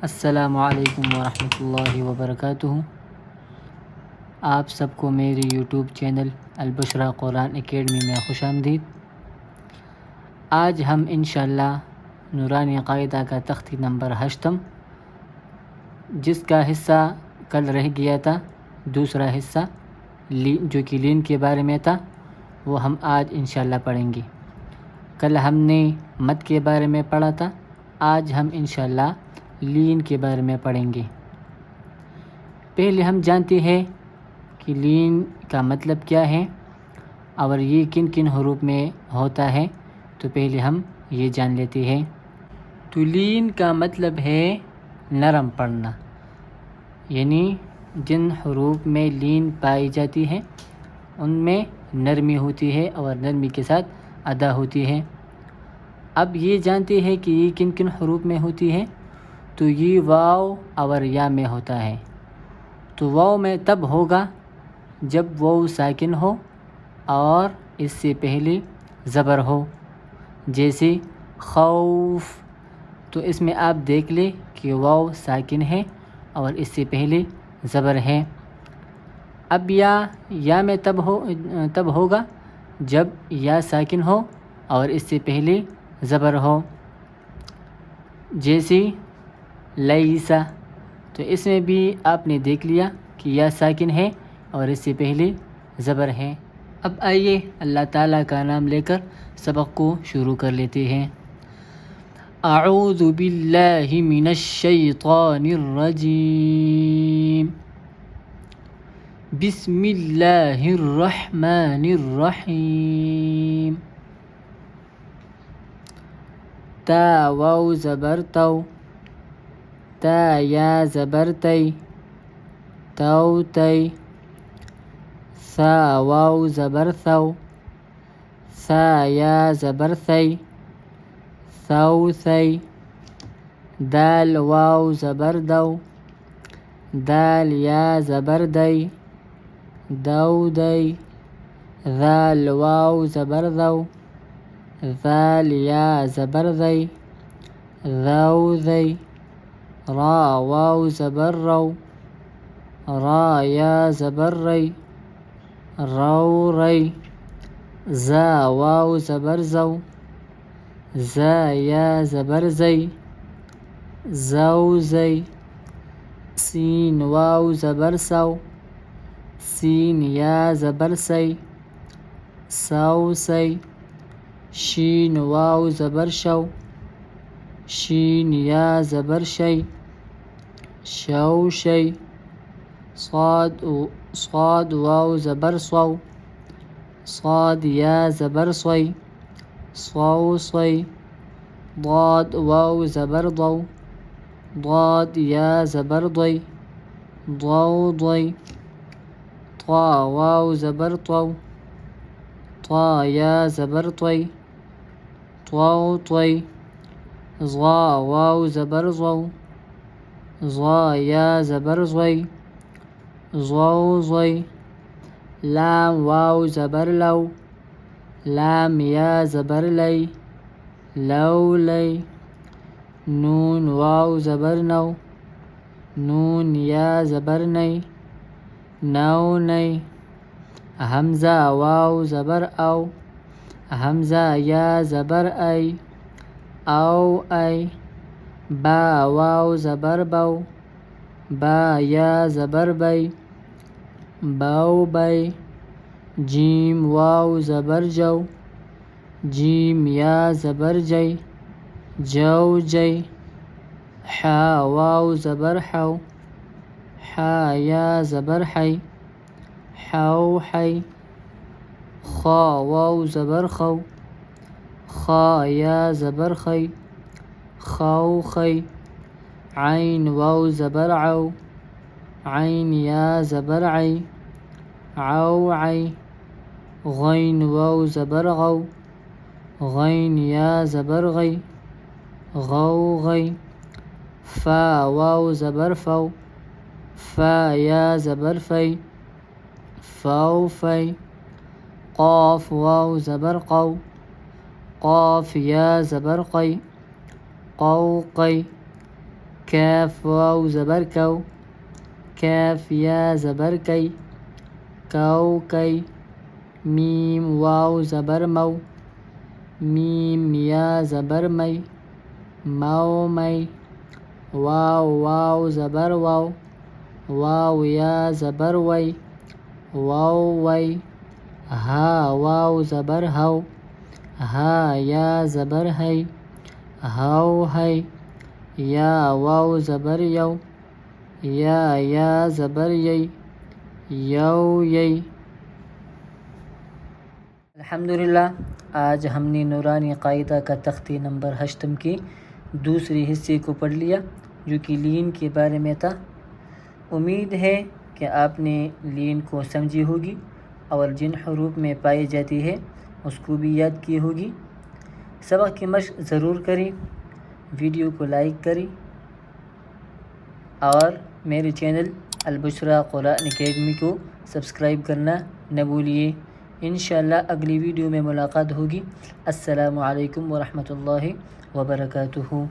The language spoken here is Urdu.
السلام علیکم ورحمۃ اللہ وبرکاتہ۔ آپ سب کو میری یوٹیوب چینل البشرا قرآن اکیڈمی میں خوش آمدید۔ آج ہم انشاءاللہ نورانی قاعدہ کا تختی نمبر 8 جس کا حصہ کل رہ گیا تھا، دوسرا حصہ جو کہ لین کے بارے میں تھا، وہ ہم آج انشاءاللہ پڑھیں گے۔ کل ہم نے مد کے بارے میں پڑھا تھا، آج ہم انشاءاللہ لین کے بارے میں پڑھیں گے۔ پہلے ہم جانتے ہیں کہ لین کا مطلب کیا ہے اور یہ کن کن حروف میں ہوتا ہے، تو پہلے ہم یہ جان لیتے ہیں۔ تو لین کا مطلب ہے نرم پڑھنا، یعنی جن حروف میں لین پائی جاتی ہے ان میں نرمی ہوتی ہے اور نرمی کے ساتھ ادا ہوتی ہے۔ اب یہ جانتے ہیں کہ یہ کن کن حروف میں ہوتی ہے، تو یہ واو اور یا میں ہوتا ہے۔ تو واو میں تب ہوگا جب واو ساکن ہو اور اس سے پہلے زبر ہو، جیسے خوف، تو اس میں آپ دیکھ لیں کہ واو ساکن ہے اور اس سے پہلے زبر ہے۔ اب یا میں تب ہوگا جب یا ساکن ہو اور اس سے پہلے زبر ہو، جیسے لیسا، تو اس میں بھی آپ نے دیکھ لیا کہ یا ساکن ہے اور اس سے پہلے زبر ہے۔ اب آئیے اللہ تعالیٰ کا نام لے کر سبق کو شروع کر لیتے ہیں۔ اعوذ باللہ من الشیطان الرجیم، بسم اللہ الرحمن الرحیم۔ تا واو زبر تو، تا یا زبر تی، تو تی۔ ثا واو زبر ثو، ثا یا زبر ثی، ثو ثی۔ دال واو زبر دو، دال یا زبر دی، دو دی۔ ذال واو زبر ذو، ذال یا زبر ذی، ذو ذی۔ را واو زبر رو، را یا زبر ری، رو ری۔ زا واو زبر زو، زا یا زبر زی، زو زی۔ سین واو زبر سو، سین یا زبر سی، سو سی۔ شین واو زبر شو، شین یا زبر شی، شو شی۔ صاد واو زبر صو، صاد یا زبر صی، صو صی۔ ضاد واو زبر ضو، ضاد یا زبر ضی، ضو ضی۔ طا واو زبر طو، طا یا زبر طی، طو طی۔ ظا واو زبر ضو، ظا یا زبر ضی، ضو ضی۔ لام واو زبر لو، لام یا زبر لی، لو لی۔ نون واو زبر نو، نون یا زبر نی، نو نی۔ حمزہ واو زبر او، حمزہ یا زبر ای، او ای۔ با واو زبر بو، با یا زبر بی، بو بی۔ جیم واو زبر جو، جیم یا زبر جی، جو جی۔ حا واو زبر حو، حا یا زبر حی، حو حی۔ خا واو زبر خو، خا یا زبر خی، خو خی۔ عین واو زبر عو، عین یا زبر عی، عو عی۔ غین واو زبر غو، غین یا زبر غی، غو غی۔ فا واو زبر فو، فا یا زبر فی، فو فی۔ قاف واو زبر قو، قاف یا زبر قی، قو قی۔ کیف واو زبر کو، کیف یا زبر کی، کو کی، میم واو زبر مو، میم یا زبر می، مو می، واو واو زبر واو، واو یا زبر وی، واو وی، ہا واو زبر ہو، ہا یا زبر ہے، ہو ہے، یا واو زبر یو، یا زبر یی، یو یی۔ الحمدللہ آج ہم نے نورانی قاعدہ کا تختی نمبر 8 کی دوسری حصے کو پڑھ لیا جو کہ لین کے بارے میں تھا۔ امید ہے کہ آپ نے لین کو سمجھی ہوگی اور جن حروف میں پائی جاتی ہے اس کو بھی یاد کی ہوگی۔ سبق کی مشق ضرور کریں، ویڈیو کو لائک کریں اور میرے چینل البشرا قرآن اکیڈمی کو سبسکرائب کرنا نہ بھولیے۔ انشاءاللہ اگلی ویڈیو میں ملاقات ہوگی۔ السلام علیکم ورحمۃ اللہ وبرکاتہ۔